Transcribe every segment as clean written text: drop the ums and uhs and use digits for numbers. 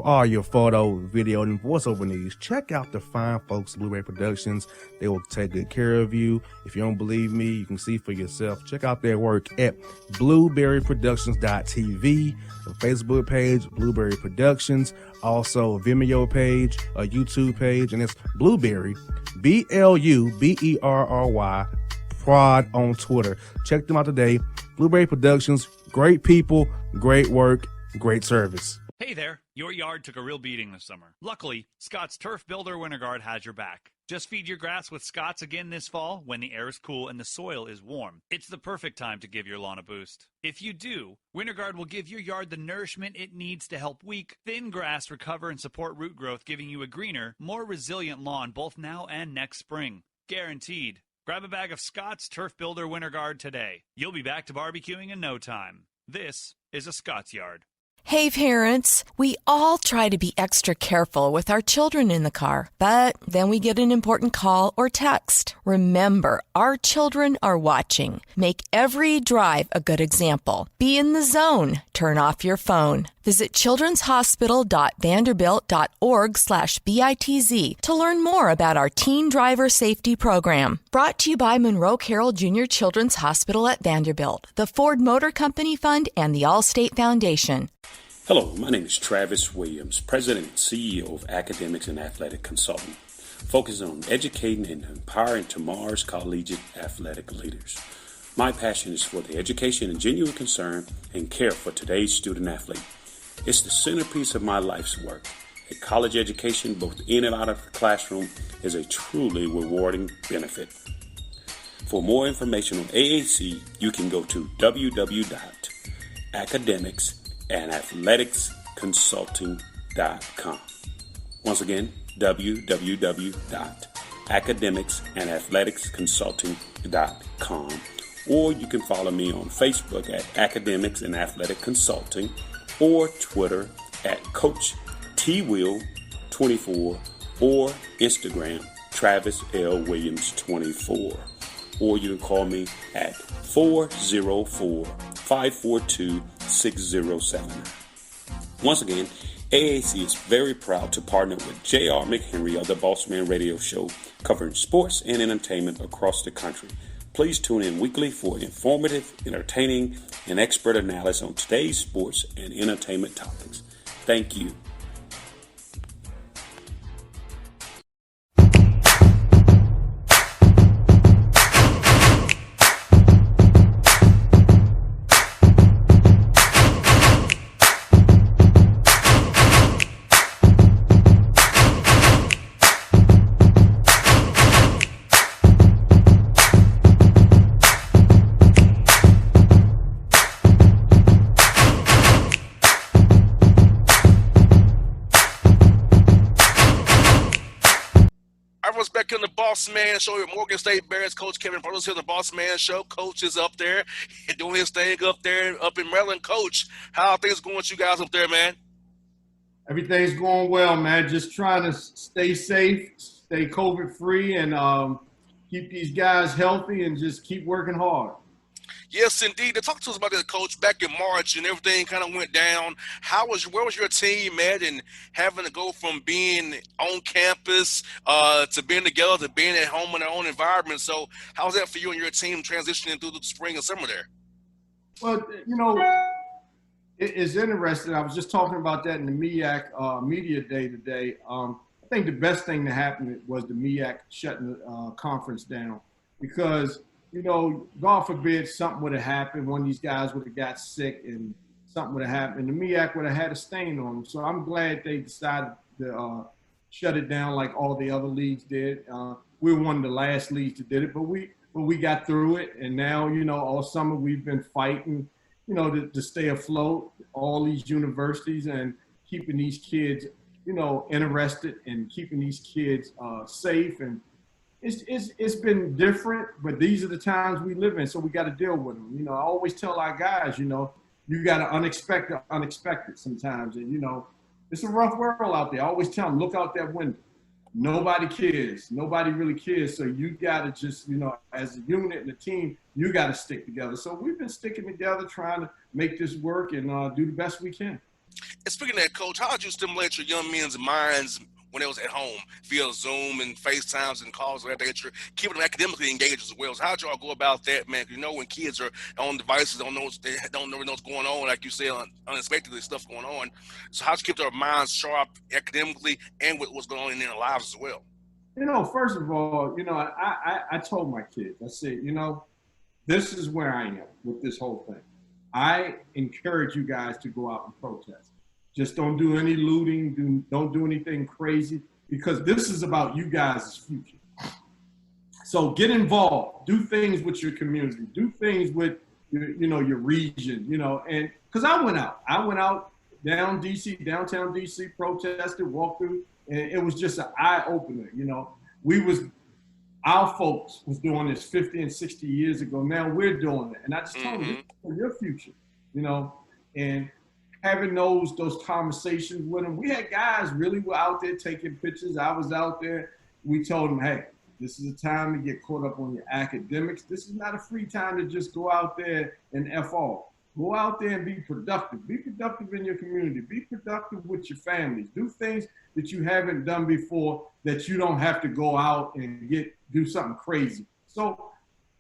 all your photo, video, and voiceover needs, check out the fine folks at Blueberry Productions. They will take good care of you. If you don't believe me, you can see for yourself. Check out their work at blueberryproductions.tv, the Facebook page, Blueberry Productions, also a Vimeo page, a YouTube page, and it's Blueberry, BLUBERRY, Prod on Twitter. Check them out today. Blueberry Productions, great people, great work, great service. Hey there, your yard took a real beating this summer. Luckily, Scott's Turf Builder Winter Guard has your back. Just feed your grass with Scott's again this fall when the air is cool and the soil is warm. It's the perfect time to give your lawn a boost. If you do, Winter Guard will give your yard the nourishment it needs to help weak, thin grass recover and support root growth, giving you a greener, more resilient lawn both now and next spring. Guaranteed. Grab a bag of Scott's Turf Builder Winter Guard today. You'll be back to barbecuing in no time. This is a Scott's Yard. Hey parents, we all try to be extra careful with our children in the car, but then we get an important call or text. Remember, our children are watching. Make every drive a good example. Be in the zone. Turn off your phone. Visit childrenshospital.vanderbilt.org/BITZ to learn more about our teen driver safety program. Brought to you by Monroe Carroll Jr. Children's Hospital at Vanderbilt, the Ford Motor Company Fund, and the Allstate Foundation. Hello, my name is Travis Williams, President and CEO of Academics and Athletic Consulting, focusing on educating and empowering tomorrow's collegiate athletic leaders. My passion is for the education and genuine concern and care for today's student athlete. It's the centerpiece of my life's work. A college education, both in and out of the classroom, is a truly rewarding benefit. For more information on AAC, you can go to www.academicsandathleticsconsulting.com. Once again, www.academicsandathleticsconsulting.com. Or you can follow me on Facebook at Academics and Athletic Consulting, or Twitter at Coach TWill24, or Instagram Travis L. Williams 24. Or you can call me at 404-542-6079. Once again, AAC is very proud to partner with J.R. McHenry of the Bossman Radio Show, covering sports and entertainment across the country. Please tune in weekly for informative, entertaining, and expert analysis on today's sports and entertainment topics. Thank you. Back in the Bossman Show with Morgan State Bears coach Kevin Broadus here. The Bossman Show. Coach is up there and doing his thing up there, up in Maryland. Coach, how are things going with you guys up there, man? Everything's going well, man. Just trying to stay safe, stay COVID-free, and keep these guys healthy and just keep working hard. Yes, indeed. They talked to us about that, Coach, back in March, and everything kind of went down. Where was your team at, and having to go from being on campus to being together to being at home in their own environment? So how was that for you and your team transitioning through the spring and summer there? Well, it's interesting. I was just talking about that in the MEAC media day today. I think the best thing that happened was the MEAC shutting the conference down, because God forbid something would have happened. One of these guys would have got sick and something would have happened. The MEAC would have had a stain on them. So I'm glad they decided to shut it down like all the other leagues did. We were one of the last leagues that did it, but we got through it. And now, all summer we've been fighting, to stay afloat, all these universities, and keeping these kids, interested, and keeping these kids safe. And it's been different, but these are the times we live in, so we got to deal with them. I always tell our guys, you got to unexpected sometimes, and it's a rough world out there. I always tell them, look out that window. Nobody cares. Nobody really cares. So you got to just, as a unit and a team, you got to stick together. So we've been sticking together, trying to make this work and do the best we can. And speaking of that, Coach, how did you stimulate your young men's minds when they was at home via Zoom and FaceTimes and calls of that nature, keeping them academically engaged as well? So how'd y'all go about that, man? 'Cause you know when kids are on devices, they don't know what's going on, like you said, unexpectedly stuff going on. So how'd you keep their minds sharp academically and with what's going on in their lives as well? First of all, I told my kids, I said, this is where I am with this whole thing. I encourage you guys to go out and protest. Just don't do any looting, don't do anything crazy, because this is about you guys' future. So get involved, do things with your community, do things with your region, and because I went out downtown DC, protested, walked through, and it was just an eye opener. Our folks was doing this 50 and 60 years ago. Now we're doing it. And I just told them, this is for your future, and having those conversations with them. We had guys really were out there taking pictures. I was out there. We told them, hey, this is a time to get caught up on your academics. This is not a free time to just go out there and F off. Go out there and be productive. Be productive in your community. Be productive with your families. Do things that you haven't done before that you don't have to go out and do something crazy. So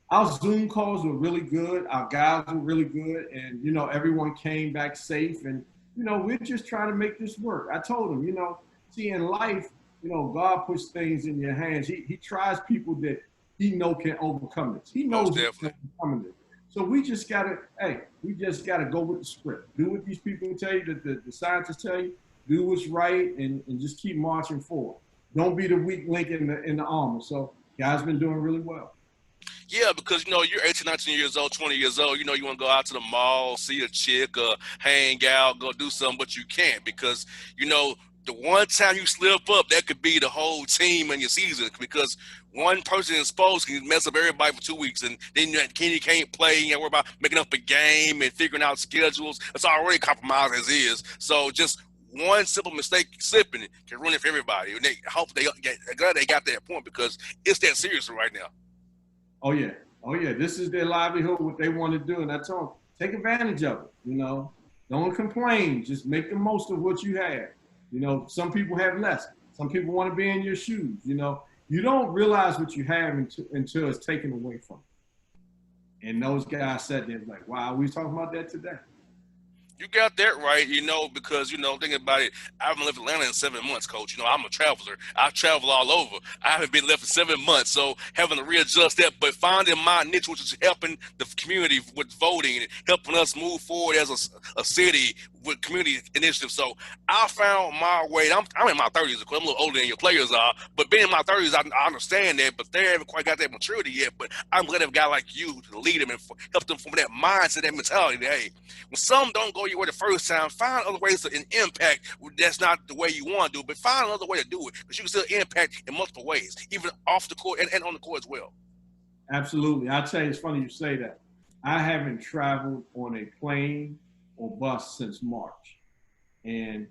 our Zoom calls were really good. Our guys were really good. And, everyone came back safe. And, we're just trying to make this work. I told them, see, in life, God puts things in your hands. He tries people that he can overcome this. He knows he can overcome this. So we just gotta go with the script. Do what these people tell you, that the scientists tell you. Do what's right, and just keep marching forward. Don't be the weak link in the armor. So guys been doing really well. Yeah, because, you're 18, 19 years old, 20 years old. You want to go out to the mall, see a chick, hang out, go do something, but you can't because, the one time you slip up, that could be the whole team and your season because one person exposed can mess up everybody for 2 weeks, and then you can't play. You worry about making up a game and figuring out schedules. It's already compromised as is. So just one simple mistake slipping can ruin it for everybody. And they hope they're glad they got that point because it's that serious right now. Oh yeah. This is their livelihood, what they want to do, and I told them, take advantage of it. Don't complain. Just make the most of what you have. Some people have less. Some people want to be in your shoes. You don't realize what you have until it's taken away from you. And those guys sat there like, wow, we was talking about that today. You got that right, because, thinking about it, I haven't left Atlanta in 7 months, Coach. I'm a traveler. I travel all over. I haven't been left for 7 months, so having to readjust that, but finding my niche, which is helping the community with voting and helping us move forward as a city with community initiatives. So I found my way. I'm in my 30s, of course. I'm a little older than your players are, but being in my 30s, I understand that, but they haven't quite got that maturity yet. But I'm glad to have a guy like you to lead them and help them from that mindset, that mentality that, hey, when some don't go your way the first time, find other ways to impact. That's not the way you want to do, but find another way to do it because you can still impact in multiple ways, even off the court and on the court as well. Absolutely. I'll tell you, it's funny you say that. I haven't traveled on a plane or bus since March. And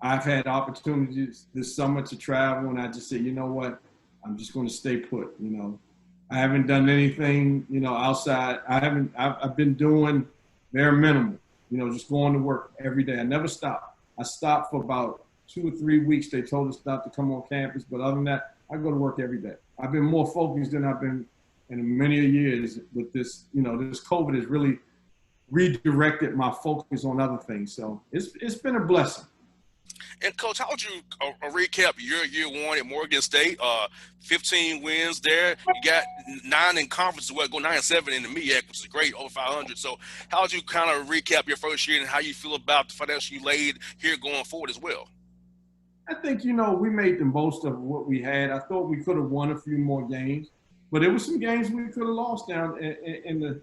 I've had opportunities this summer to travel, and I just said, you know what? I'm just going to stay put. I haven't done anything, outside. I've been doing bare minimum, just going to work every day. I never stopped. I stopped for about 2 or 3 weeks. They told us not to come on campus, but other than that, I go to work every day. I've been more focused than I've been in many years with this. This COVID has really redirected my focus on other things. So it's been a blessing. And Coach, how would you recap your year one at Morgan State? 15 wins there. You got 9 in conference, go 9-7 in the MEAC, which is great, over 500. So how would you kind of recap your first year and how you feel about the foundation you laid here going forward as well? I think, we made the most of what we had. I thought we could have won a few more games, but there were some games we could have lost down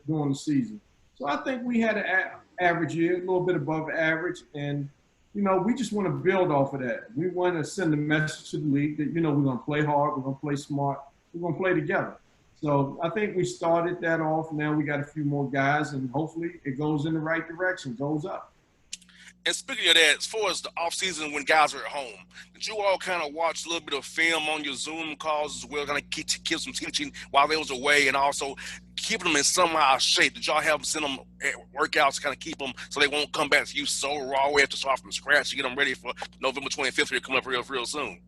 during the season. So I think we had an average year, a little bit above average, and we just want to build off of that. We want to send a message to the league that, we're going to play hard, we're going to play smart, we're going to play together. So I think we started that off. Now we got a few more guys, and hopefully it goes in the right direction, goes up. And speaking of that, as far as the off season when guys are at home, did you all kind of watch a little bit of film on your Zoom calls as well, kind of keep some teaching while they was away, and also keeping them in somehow shape? Did y'all have them send them workouts to kind of keep them so they won't come back to you so raw? We have to start from scratch to get them ready for November 25th here coming up real soon.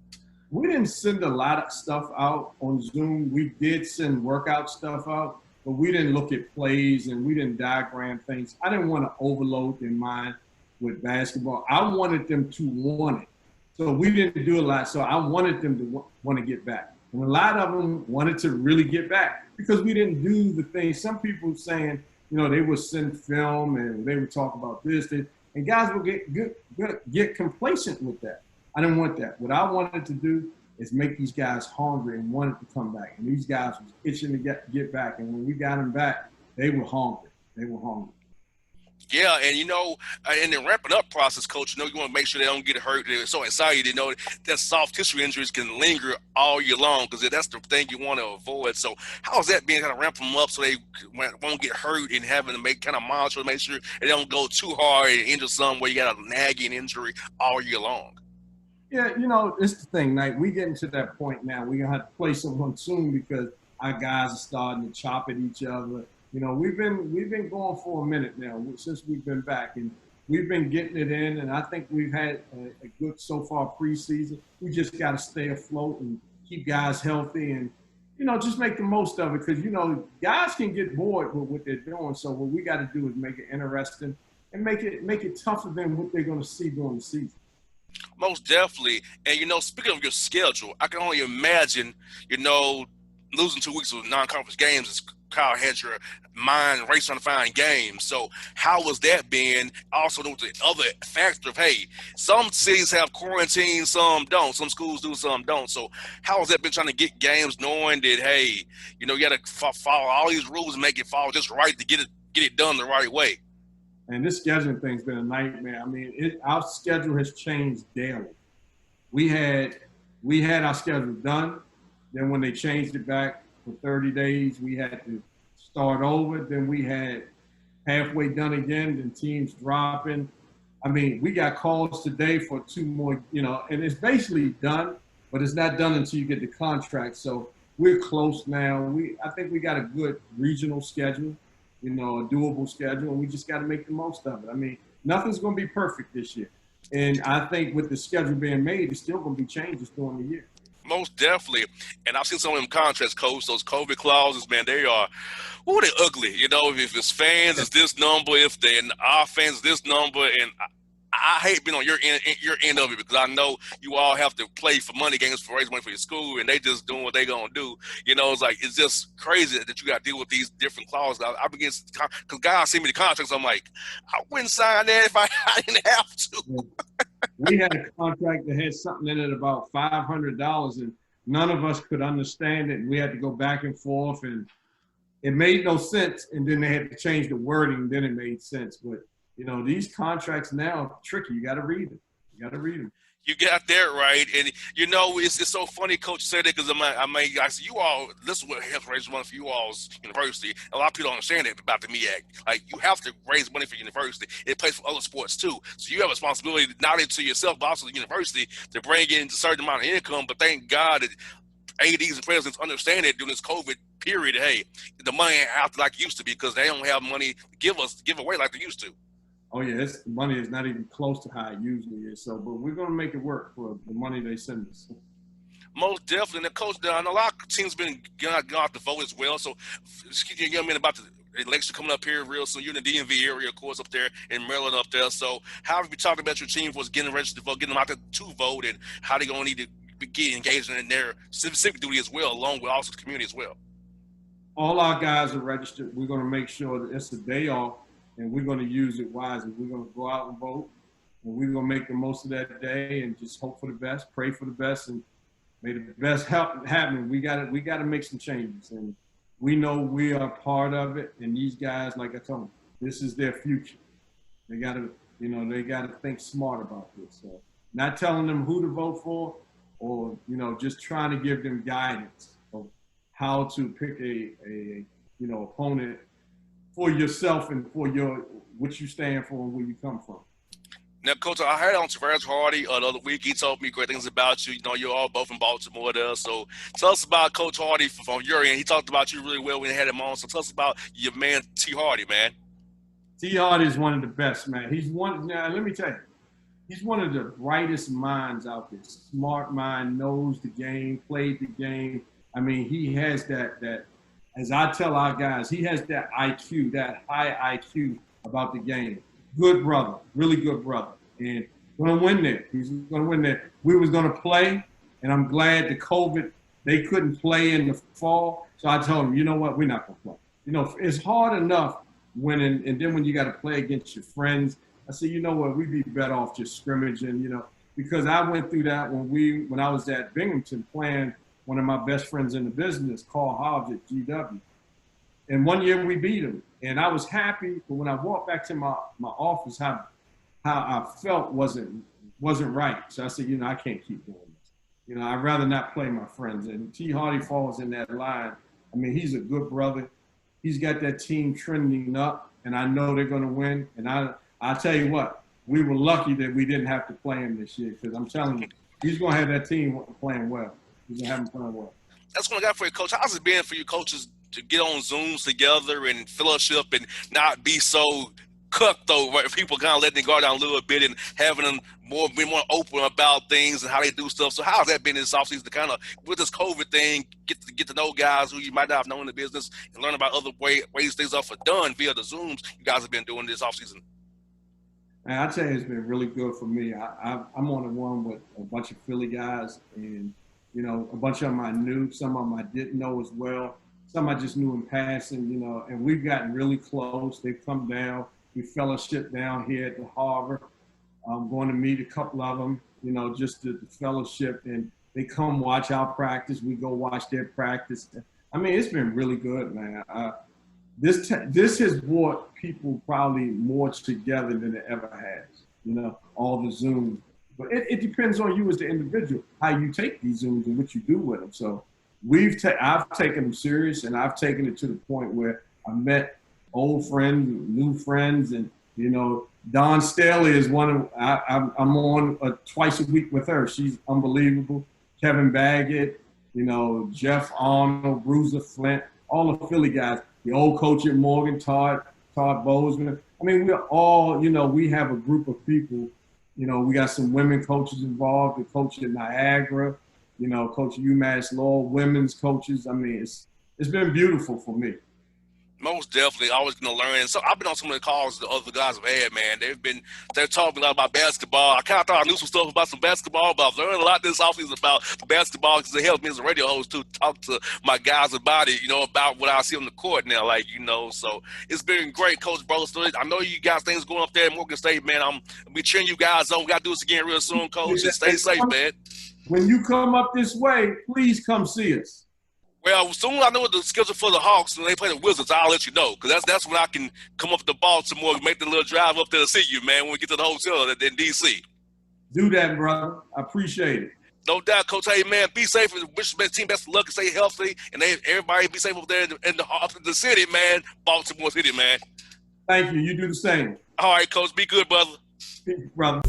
We didn't send a lot of stuff out on Zoom. We did send workout stuff out, but we didn't look at plays and we didn't diagram things. I didn't want to overload their mind with basketball. I wanted them to want it. So we didn't do a lot. So I wanted them to want to get back. And a lot of them wanted to really get back because we didn't do the things. Some people saying, they would send film and they would talk about this, and guys would get complacent with that. I didn't want that. What I wanted to do is make these guys hungry and wanted to come back. And these guys was itching to get back. And when we got them back, they were hungry. Yeah, and in the ramping up process, Coach, you want to make sure they don't get hurt. They're so excited, that soft tissue injuries can linger all year long because that's the thing you want to avoid. So how's that being kind of ramp them up so they won't get hurt and having to monitor to make sure they don't go too hard and injure some where you got a nagging injury all year long? Yeah, it's the thing, Knight. We getting to that point now. We're going to have to play someone soon because our guys are starting to chop at each other. We've been going for a minute now since we've been back, and we've been getting it in, and I think we've had a good so far preseason. We just got to stay afloat and keep guys healthy and, just make the most of it because, guys can get bored with what they're doing. So what we got to do is make it interesting and make it tougher than what they're going to see during the season. Most definitely. And, speaking of your schedule, I can only imagine, losing 2 weeks of non-conference games is Kyle had your mind racing to find games. So how was that being? Also, there was the other factor of, hey, some cities have quarantine, some don't. Some schools do, some don't. So how has that been trying to get games knowing that, hey, you got to follow all these rules and make it fall just right to get it done the right way? And this scheduling thing's been a nightmare. I mean, our schedule has changed daily. We had our schedule done. Then when they changed it back for 30 days, we had to start over. Then we had halfway done again, then teams dropping. I mean, we got calls today for 2 more, and it's basically done, but it's not done until you get the contract. So we're close now. I think we got a good regional schedule, a doable schedule, and we just got to make the most of it. I mean, nothing's going to be perfect this year. And I think with the schedule being made, it's still going to be changes during the year. Most definitely. And I've seen some of them contracts, Coach, those COVID clauses, man, they're ugly. If it's fans, it's this number. If they're our fans, this number. And I hate being on your end of it because I know you all have to play for money games for raise money for your school, and they just doing what they gonna do. It's just crazy that you got to deal with these different clauses. I begin because guys send me the contracts. I'm like, I wouldn't sign that if I didn't have to. We had a contract that had something in it about $500, and none of us could understand it. And we had to go back and forth, and it made no sense. And then they had to change the wording, and then it made sense. But these contracts now are tricky. You got to read them. You got that right, and it's so funny, Coach said that because I said you all. This is what helps raise money for you all's university. A lot of people don't understand it about the MEAC. Like you have to raise money for university. It pays for other sports too, so you have a responsibility not only to yourself but also the university to bring in a certain amount of income. But thank God that ADs and presidents understand it during this COVID period. Hey, the money ain't out like it used to be because they don't have money to give away like they used to. Oh, yeah, the money is not even close to how it usually is. So, but we're going to make it work for the money they send us. Most definitely. And, Coach, I know a lot of teams been going out to vote as well. So, excuse me, young man, about the election coming up here real soon. You're in the DMV area, of course, up there in Maryland up there. So, how have you talked about your team was getting registered to vote, getting them out there to vote, and how they going to need to get engaged in their civic duty as well, along with also the community as well? All our guys are registered. We're going to make sure that it's a day off, and we're going to use it wisely. We're going to go out and vote, and we're going to make the most of that day and just hope for the best, pray for the best, and may the best happen. We got to make some changes, and we know we are part of it. And these guys, like I told them, this is their future. They got to think smart about this. So not telling them who to vote for, or just trying to give them guidance of how to pick a opponent for yourself and for what you stand for and where you come from. Now, Coach, I heard on Tavares Hardy the other week. He told me great things about you. You know, you're all both in Baltimore there. So tell us about Coach Hardy from your end. He talked about you really well when you had him on. So tell us about your man, T. Hardy, man. T. Hardy is one of the best, man. Now, let me tell you, he's one of the brightest minds out there. Smart mind, knows the game, played the game. I mean, he has that, as I tell our guys, he has that IQ, that high IQ about the game. Good brother, really good brother. And going to win there. He's going to win there. We was going to play, and I'm glad the COVID, they couldn't play in the fall. So I told him, you know what, we're not going to play. You know, it's hard enough winning, and then when you got to play against your friends, I said, you know what, we'd be better off just scrimmaging, you know, because I went through that when I was at Binghamton playing one of my best friends in the business, Carl Hobbs at GW. And one year we beat him. And I was happy, but when I walked back to my office, how I felt wasn't right. So I said, you know, I can't keep doing this. You know, I'd rather not play my friends. And T. Hardy falls in that line. I mean, he's a good brother. He's got that team trending up, and I know they're going to win. And I tell you what, we were lucky that we didn't have to play him this year, because I'm telling you, he's going to have that team playing well. He's going to have them playing well. That's what I got for you, Coach. How's it been for you coaches to get on Zooms together and fellowship and not be so cutthroat, where people kind of letting it go down a little bit and having them be more open about things and how they do stuff? So how's that been this offseason to kind of, with this COVID thing, get to know guys who you might not have known in the business and learn about other ways things are done via the Zooms you guys have been doing this offseason? Man, I tell you, it's been really good for me. I'm on the one with a bunch of Philly guys, and, you know, a bunch of them I knew, some of them I didn't know as well. Some I just knew in passing, you know, and we've gotten really close. They've come down. We fellowship down here at the Harbor. I'm going to meet a couple of them, you know, just the fellowship, and they come watch our practice. We go watch their practice. I mean, it's been really good, man. This has brought people probably more together than it ever has, you know, all the Zooms. But it depends on you as the individual, how you take these Zooms and what you do with them. So I've taken them serious, and I've taken it to the point where I met old friends, new friends, and, you know, Dawn Staley is one of, I'm on twice a week with her. She's unbelievable. Kevin Baggett, you know, Jeff Arnold, Bruiser Flint, all the Philly guys. The old coach at Morgan, Todd Bossman. I mean, we're all, you know, we have a group of people. You know, we got some women coaches involved, the coach at Niagara, you know, coach at UMass Law, women's coaches. I mean, it's been beautiful for me. Most definitely, always going to learn. And so I've been on some of the calls the other guys have had, man. They're talking a lot about basketball. I kind of thought I knew some stuff about some basketball, but I've learned a lot this offseason about basketball, because it helps me as a radio host to talk to my guys about it, you know, about what I see on the court now, like, you know. So it's been great, Coach Broadus. I know you got things going up there in Morgan State, man. I'm be cheering you guys on. We got to do this again real soon, Coach. And stay safe, man. When you come up this way, please come see us. Well, as soon as I know the schedule for the Hawks and they play the Wizards, I'll let you know, because that's when I can come up to Baltimore and make the little drive up there to see you, man, when we get to the hotel in D.C. Do that, brother. I appreciate it. No doubt, Coach. Hey, man, be safe and wish the team best of luck and stay healthy, and everybody be safe over there in the city, man, Baltimore City, man. Thank you. You do the same. All right, Coach. Be good, brother. Brother.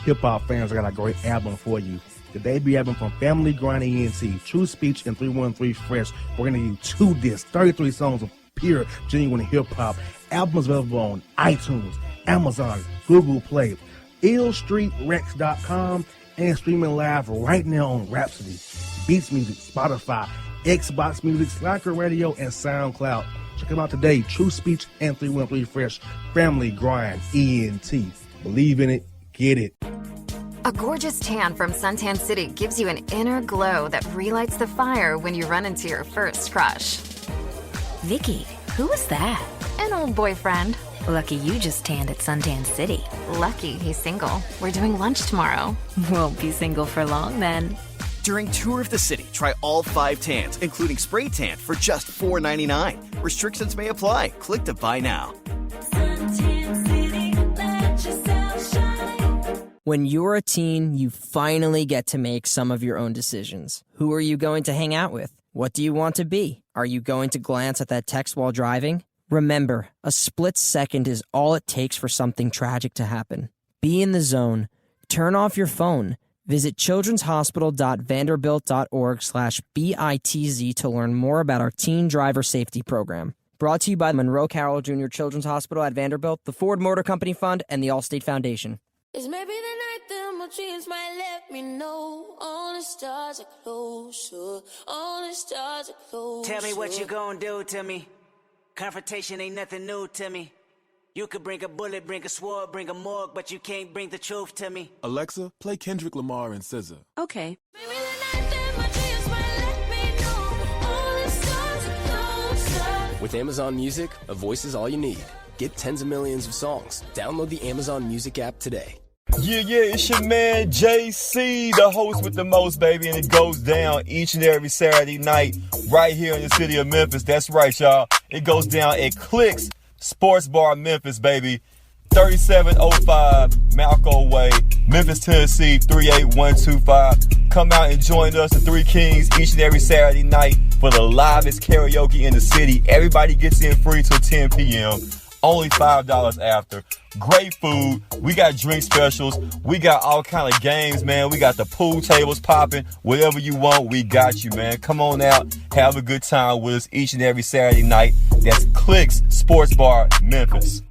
Hip-hop fans, I got a great album for you. The debut album from Family Grind ENT, True Speech and 313 Fresh. We're going to give you 2 discs, 33 songs of pure, genuine hip-hop. Albums available on iTunes, Amazon, Google Play, illstreetrex.com, and streaming live right now on Rhapsody, Beats Music, Spotify, Xbox Music, Slacker Radio, and SoundCloud. Check them out today. True Speech and 313 Fresh. Family Grind ENT. Believe in it. Get it. A gorgeous tan from Suntan City gives you an inner glow that relights the fire when you run into your first crush. Vicky, who was that? An old boyfriend. Lucky you just tanned at Suntan City. Lucky he's single. We're doing lunch tomorrow. Won't be single for long then. During Tour of the City, try all 5 tans, including spray tan, for just $4.99. Restrictions may apply. Click to buy now. When you're a teen, you finally get to make some of your own decisions. Who are you going to hang out with? What do you want to be? Are you going to glance at that text while driving? Remember, a split second is all it takes for something tragic to happen. Be in the zone. Turn off your phone. Visit childrenshospital.vanderbilt.org/BITZ to learn more about our teen driver safety program. Brought to you by the Monroe Carroll Jr. Children's Hospital at Vanderbilt, the Ford Motor Company Fund, and the Allstate Foundation. It's maybe the night that my dreams might let me know. All the stars are closer. All the stars are closer. Tell me what you gonna do to me. Confrontation ain't nothing new to me. You could bring a bullet, bring a sword, bring a morgue, but you can't bring the truth to me. Alexa, play Kendrick Lamar and SZA. Okay. Maybe the night that my dreams might let me know. All the stars are closer. With Amazon Music, a voice is all you need. Get tens of millions of songs. Download the Amazon Music app today. Yeah, it's your man JC, the host with the most, baby, and it goes down each and every Saturday night right here in the city of Memphis. That's right, y'all. It goes down at Clicks Sports Bar Memphis, baby. 3705 Malco Way, Memphis, Tennessee, 38125. Come out and join us, the Three Kings, each and every Saturday night for the livest karaoke in the city. Everybody gets in free till 10 p.m. Only $5 after. Great food. We got drink specials. We got all kind of games, man. We got the pool tables popping. Whatever you want, we got you, man. Come on out. Have a good time with us each and every Saturday night. That's Clicks Sports Bar, Memphis.